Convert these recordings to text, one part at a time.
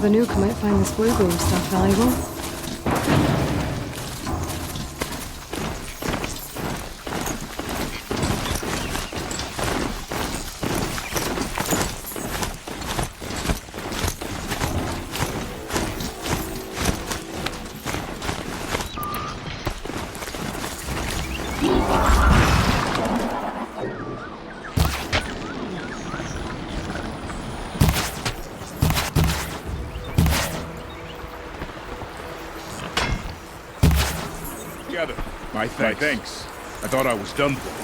Banuk might find this blue gleam stuff valuable. My thanks. I thought I was done for.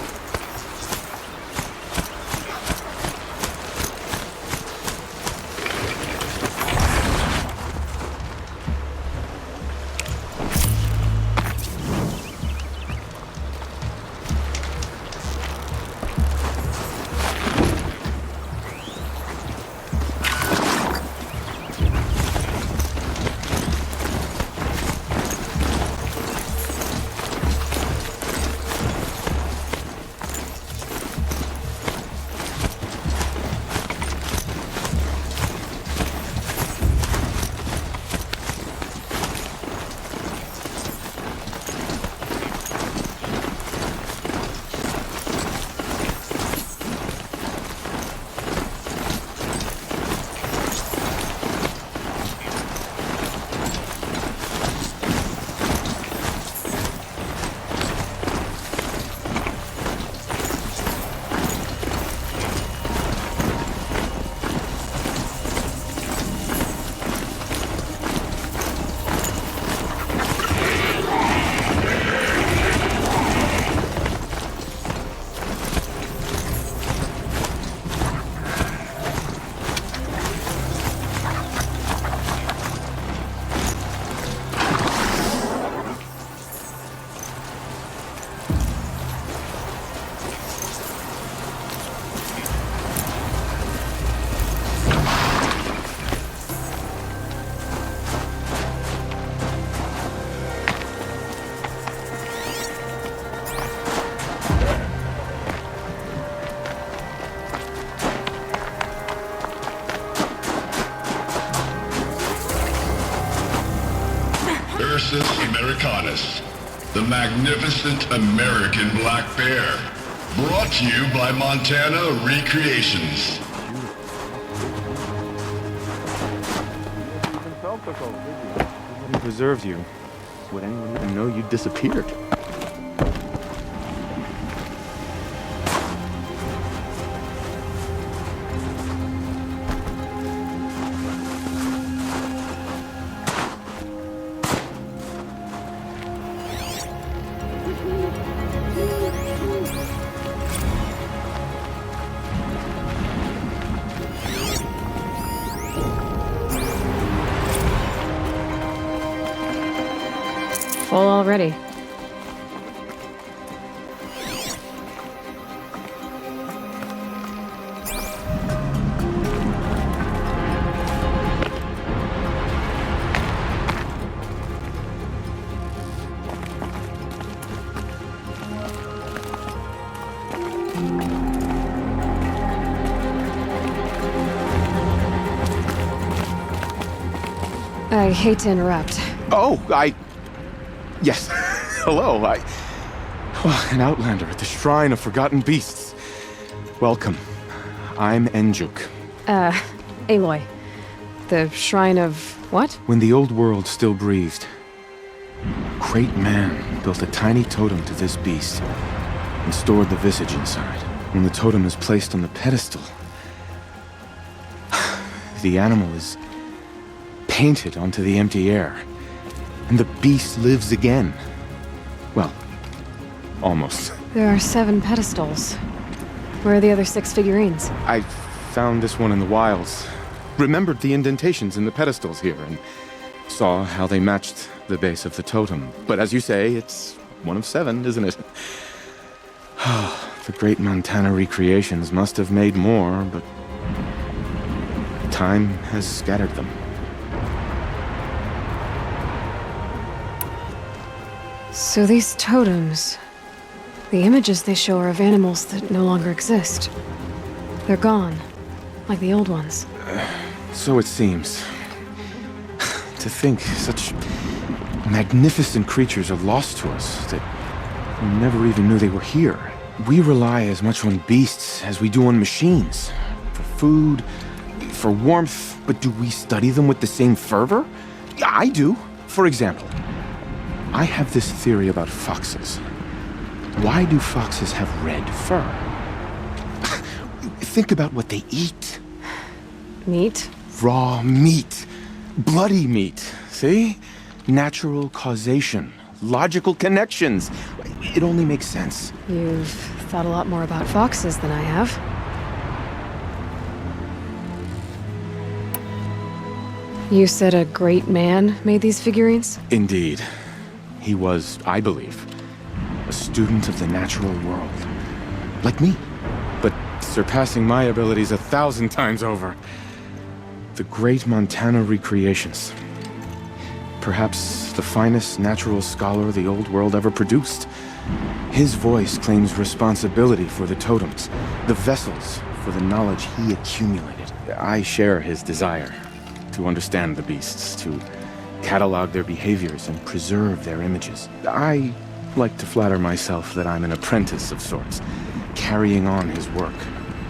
Ursus Americanus, the magnificent American black bear. Brought to you by Montana Recreations. He preserved you. Would anyone even know you disappeared? Full already. I hate to interrupt. Oh, Yes. Hello, an outlander at the Shrine of Forgotten Beasts. Welcome. I'm Enjuk. Aloy. The Shrine of what? When the old world still breathed, a great man built a tiny totem to this beast and stored the visage inside. When the totem is placed on the pedestal, the animal is painted onto the empty air. And the beast lives again. Well, almost. There are 7 pedestals. Where are the other 6 figurines? I found this one in the wilds. Remembered the indentations in the pedestals here and saw how they matched the base of the totem. But as you say, it's one of 7, isn't it? The great Montana Recreations must have made more, but time has scattered them. So these totems, the images they show are of animals that no longer exist. They're gone, like the old ones. So it seems. To think such magnificent creatures are lost to us, that we never even knew they were here. We rely as much on beasts as we do on machines. For food, for warmth, but do we study them with the same fervor? Yeah, I do. For example, I have this theory about foxes. Why do foxes have red fur? Think about what they eat. Meat? Raw meat. Bloody meat. See? Natural causation. Logical connections. It only makes sense. You've thought a lot more about foxes than I have. You said a great man made these figurines? Indeed. He was, I believe, a student of the natural world. Like me. But surpassing my abilities 1,000 times over. The great Montana recreations. Perhaps the finest natural scholar the old world ever produced. His voice claims responsibility for the totems, the vessels for the knowledge he accumulated. I share his desire to understand the beasts, to catalog their behaviors and preserve their images. I like to flatter myself that I'm an apprentice of sorts, carrying on his work.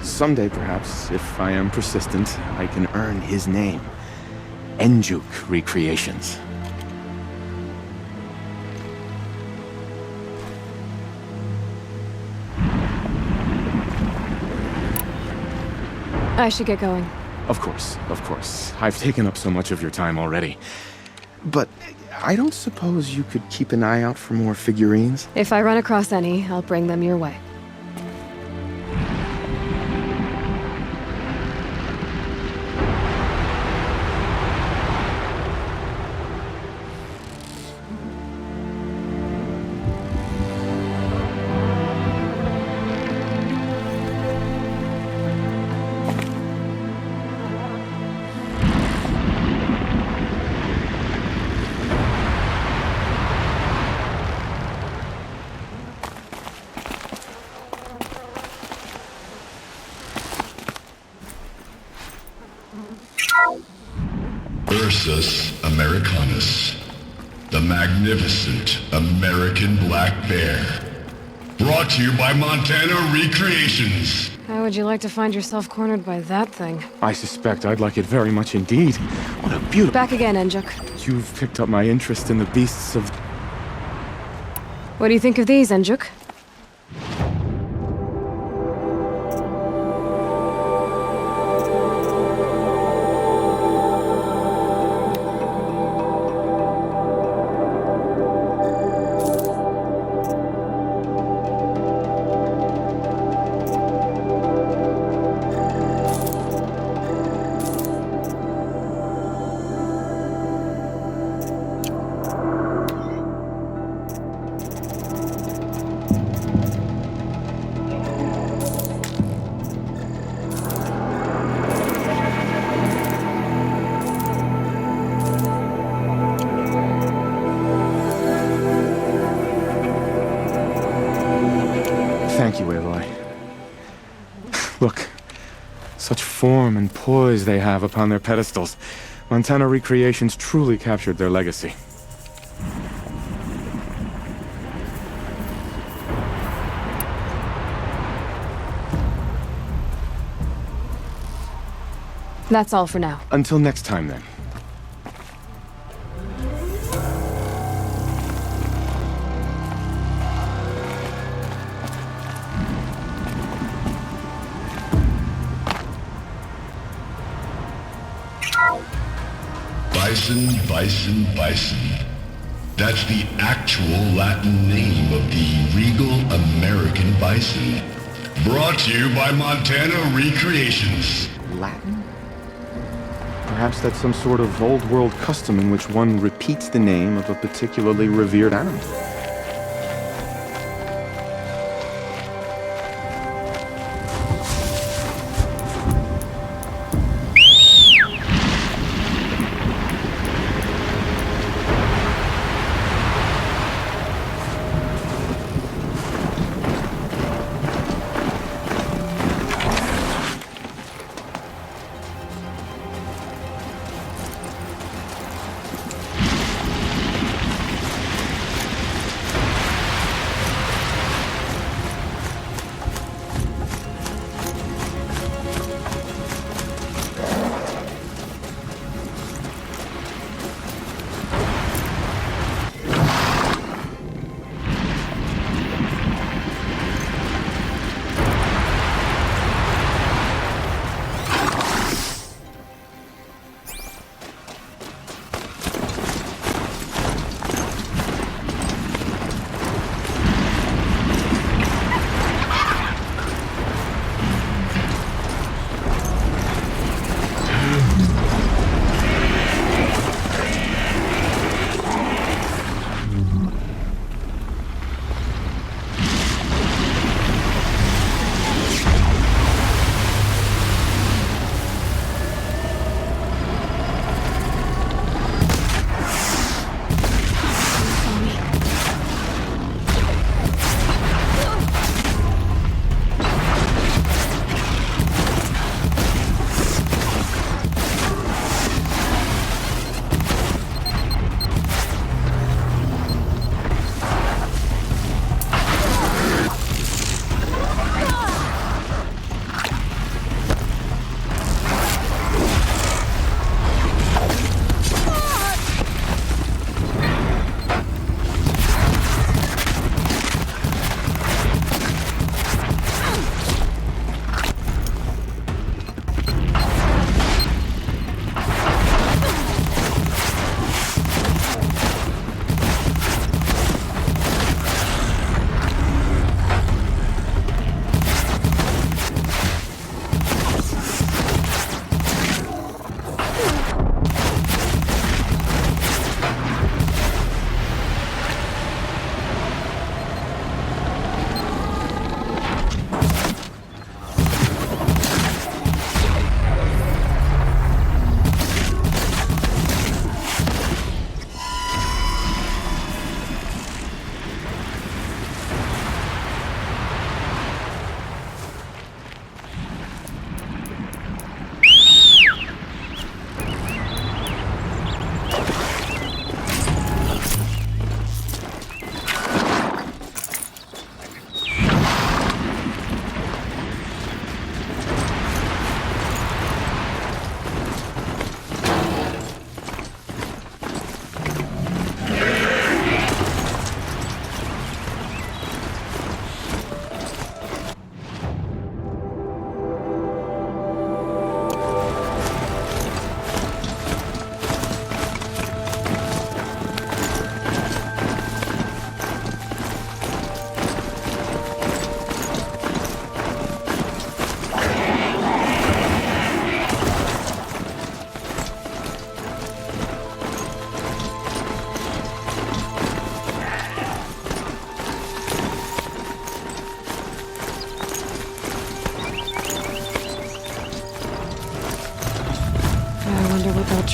Someday, perhaps, if I am persistent, I can earn his name. Enjuk Recreations. I should get going. Of course, of course. I've taken up so much of your time already. But I don't suppose you could keep an eye out for more figurines? If I run across any, I'll bring them your way. Ursus Americanus, the magnificent American black bear. Brought to you by Montana Recreations. How would you like to find yourself cornered by that thing? I suspect I'd like it very much indeed. What a beautiful... Back again, Enjuk. You've picked up my interest in the beasts of... What do you think of these, Enjuk? Thank you, Aloy. Look, such form and poise they have upon their pedestals. Montana Recreations truly captured their legacy. That's all for now. Until next time, then. Bison, bison, bison. That's the actual Latin name of the regal American bison. Brought to you by Montana Recreations. Latin? Perhaps that's some sort of old-world custom in which one repeats the name of a particularly revered animal.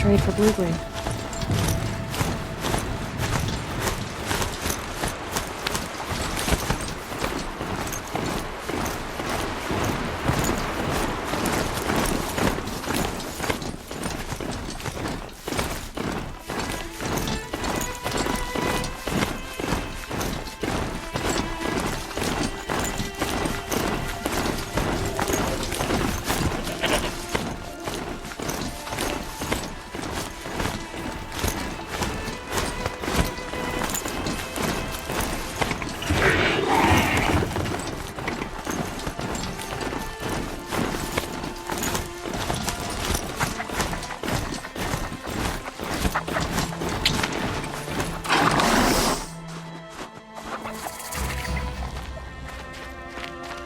trade for blue-green.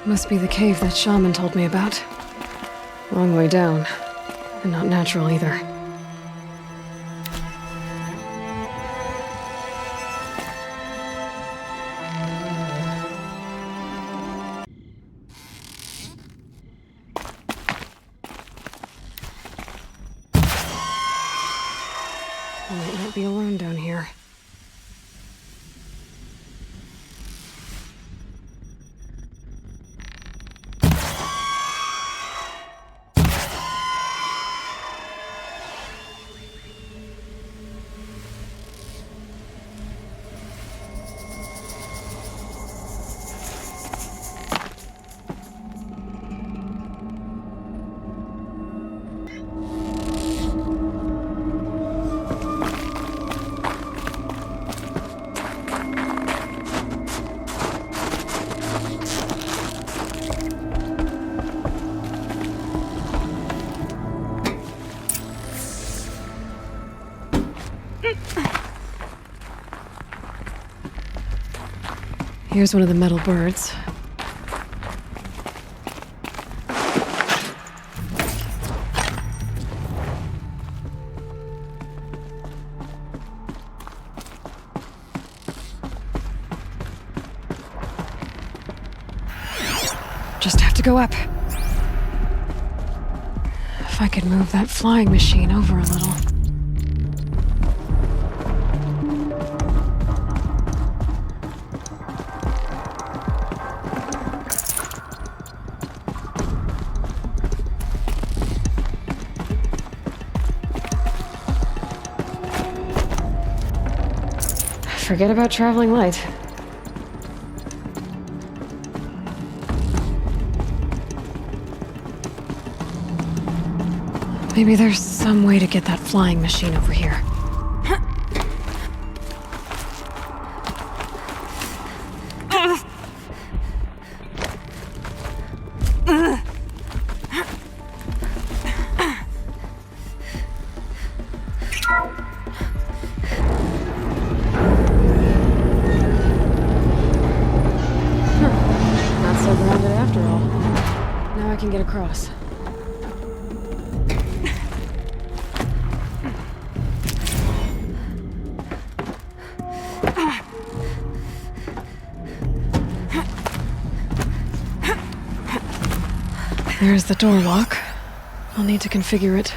Must be the cave that shaman told me about. Long way down, and not natural either. I might not be alone down here. Here's one of the metal birds. Just have to go up. If I could move that flying machine over a little. Forget about traveling light. Maybe there's some way to get that flying machine over here. Not so grounded after all. Now I can get across. There's the door lock. I'll need to configure it.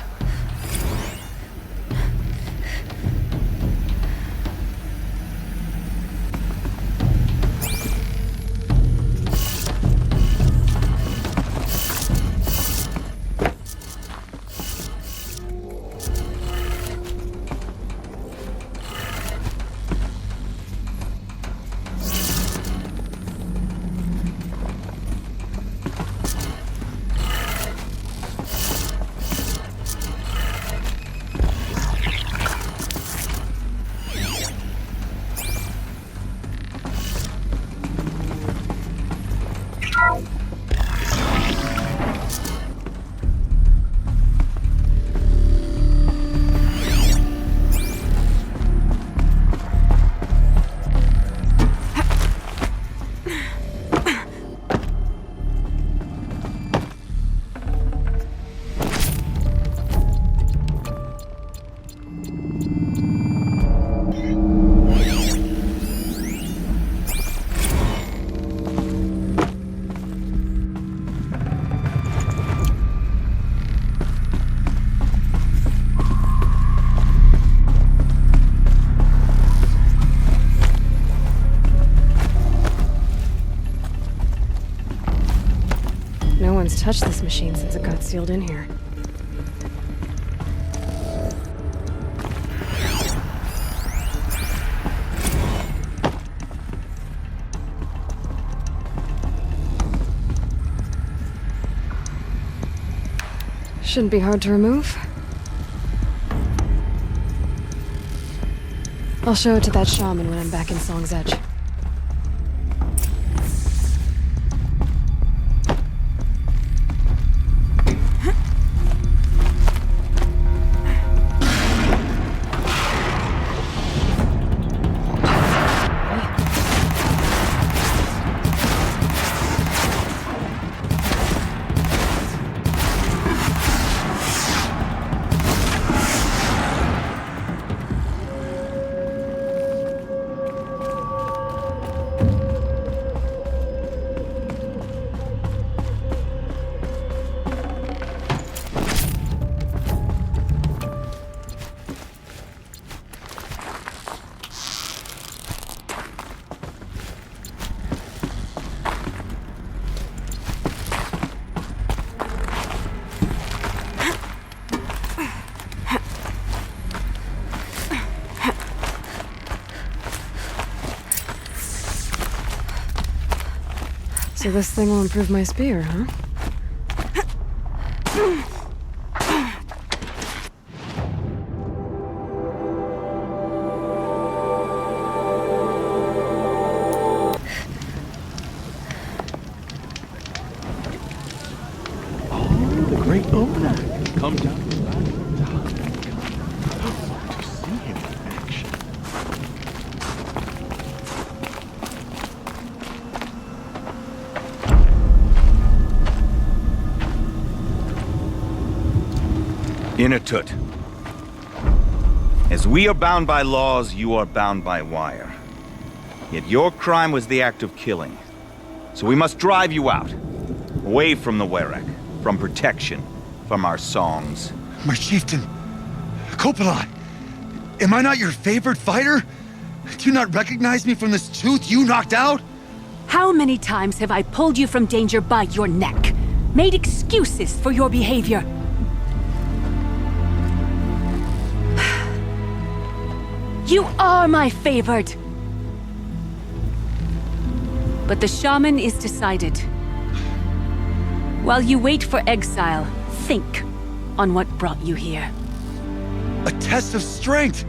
touched this machine since it got sealed in here. Shouldn't be hard to remove. I'll show it to that shaman when I'm back in Song's Edge. So this thing will improve my spear, huh? Oh, the great owner. Come down to Banuk to see him in action. Inatut. As we are bound by laws, you are bound by wire. Yet your crime was the act of killing. So we must drive you out. Away from the Werek, from protection, from our songs. My chieftain, Coppola, am I not your favorite fighter? Do you not recognize me from this tooth you knocked out? How many times have I pulled you from danger by your neck? Made excuses for your behavior? You are my favorite! But the shaman is decided. While you wait for exile, think on what brought you here. A test of strength!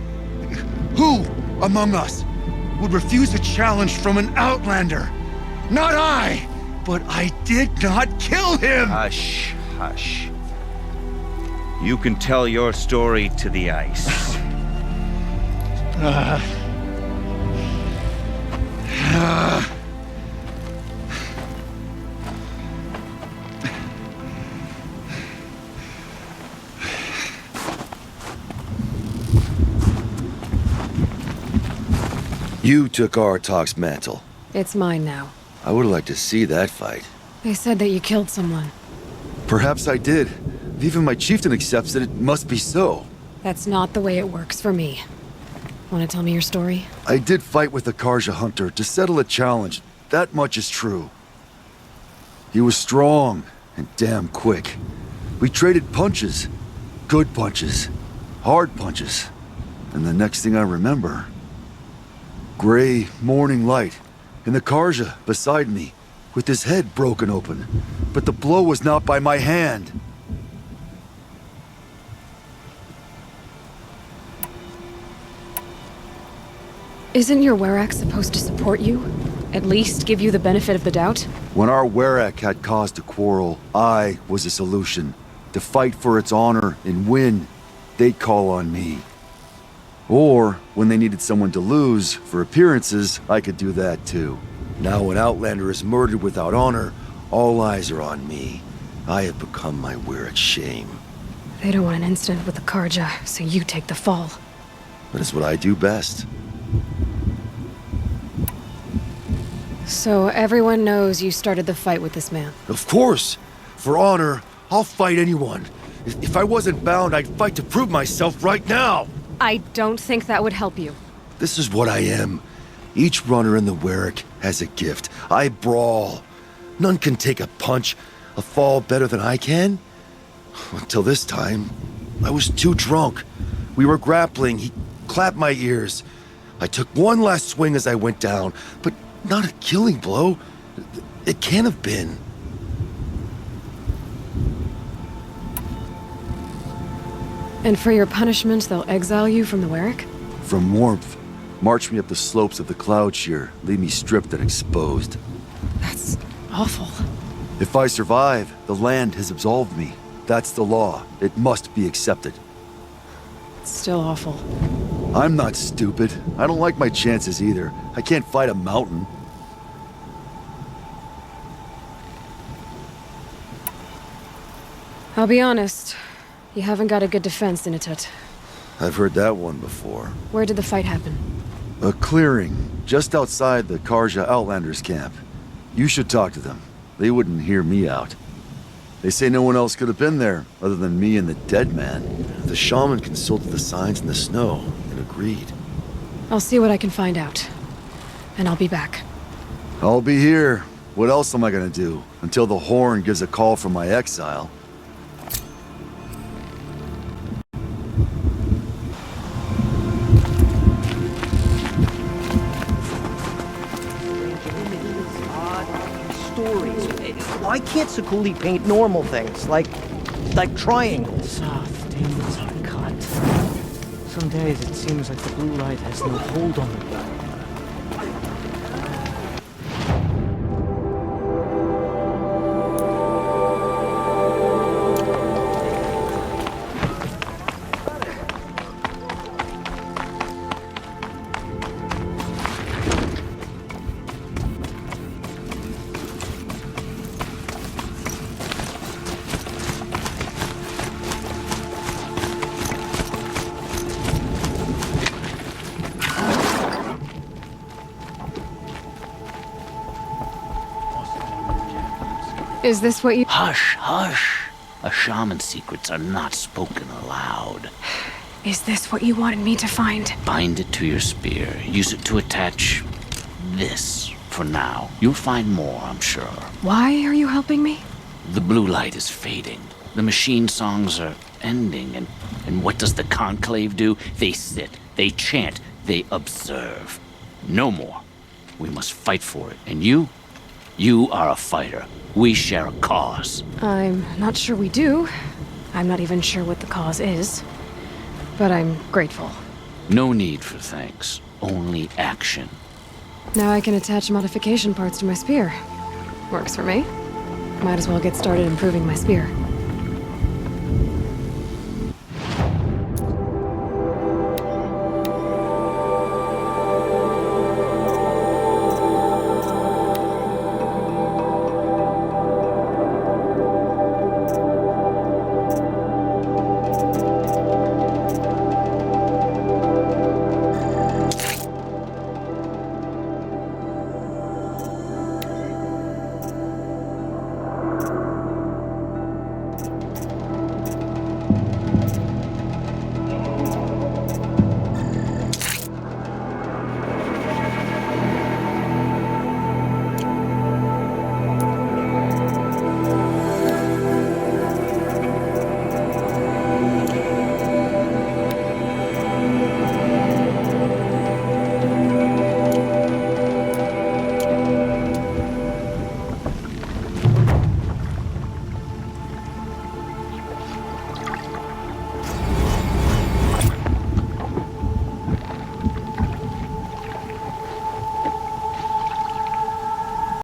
Who among us would refuse a challenge from an outlander? Not I! But I did not kill him! Hush, hush. You can tell your story to the ice. You took Artok's mantle. It's mine now. I would like to see that fight. They said that you killed someone. Perhaps I did. Even my chieftain accepts that it must be so. That's not the way it works for me. Want to tell me your story? I did fight with the Karja hunter to settle a challenge. That much is true. He was strong and damn quick. We traded punches. Good punches. Hard punches. And the next thing I remember... gray morning light, and the Karja beside me, with his head broken open. But the blow was not by my hand. Isn't your Werek supposed to support you? At least give you the benefit of the doubt? When our Werek had cause to quarrel, I was a solution. To fight for its honor and win, they'd call on me. Or, when they needed someone to lose, for appearances, I could do that too. Now when Outlander is murdered without honor, all eyes are on me. I have become my Werek's shame. They don't want an incident with the Karja, so you take the fall. That is what I do best. So everyone knows you started the fight with this man? Of course! For honor, I'll fight anyone. If I wasn't bound, I'd fight to prove myself right now! I don't think that would help you. This is what I am. Each runner in the Werek has a gift. I brawl. None can take a punch. a fall better than I can? Until this time, I was too drunk. We were grappling, he clapped my ears. I took one last swing as I went down, but not a killing blow. It can't have been. And for your punishment, they'll exile you from the Werrick? From warmth, march me up the slopes of the cloud shear, leave me stripped and exposed. That's awful. If I survive, the land has absolved me. That's the law. It must be accepted. It's still awful. I'm not stupid. I don't like my chances either. I can't fight a mountain. I'll be honest. You haven't got a good defense, Inutut. I've heard that one before. Where did the fight happen? A clearing, just outside the Karja Outlanders camp. You should talk to them. They wouldn't hear me out. They say no one else could have been there, other than me and the dead man. The shaman consulted the signs in the snow and agreed. I'll see what I can find out. And I'll be back. I'll be here. What else am I gonna do? Until the horn gives a call from my exile. Stories. Why can't Sakuli paint normal things, like triangles? Soft things are cut. Some days it seems like the blue light has no hold on me. Is this what you— Hush, hush. A shaman's secrets are not spoken aloud. Is this what you wanted me to find? Bind it to your spear. Use it to attach this for now. You'll find more, I'm sure. Why are you helping me? The blue light is fading. The machine songs are ending, and what does the conclave do? They sit, they chant, they observe. No more. We must fight for it. And you are a fighter. We share a cause. I'm not sure we do. I'm not even sure what the cause is. But I'm grateful. No need for thanks. Only action. Now I can attach modification parts to my spear. Works for me. Might as well get started improving my spear.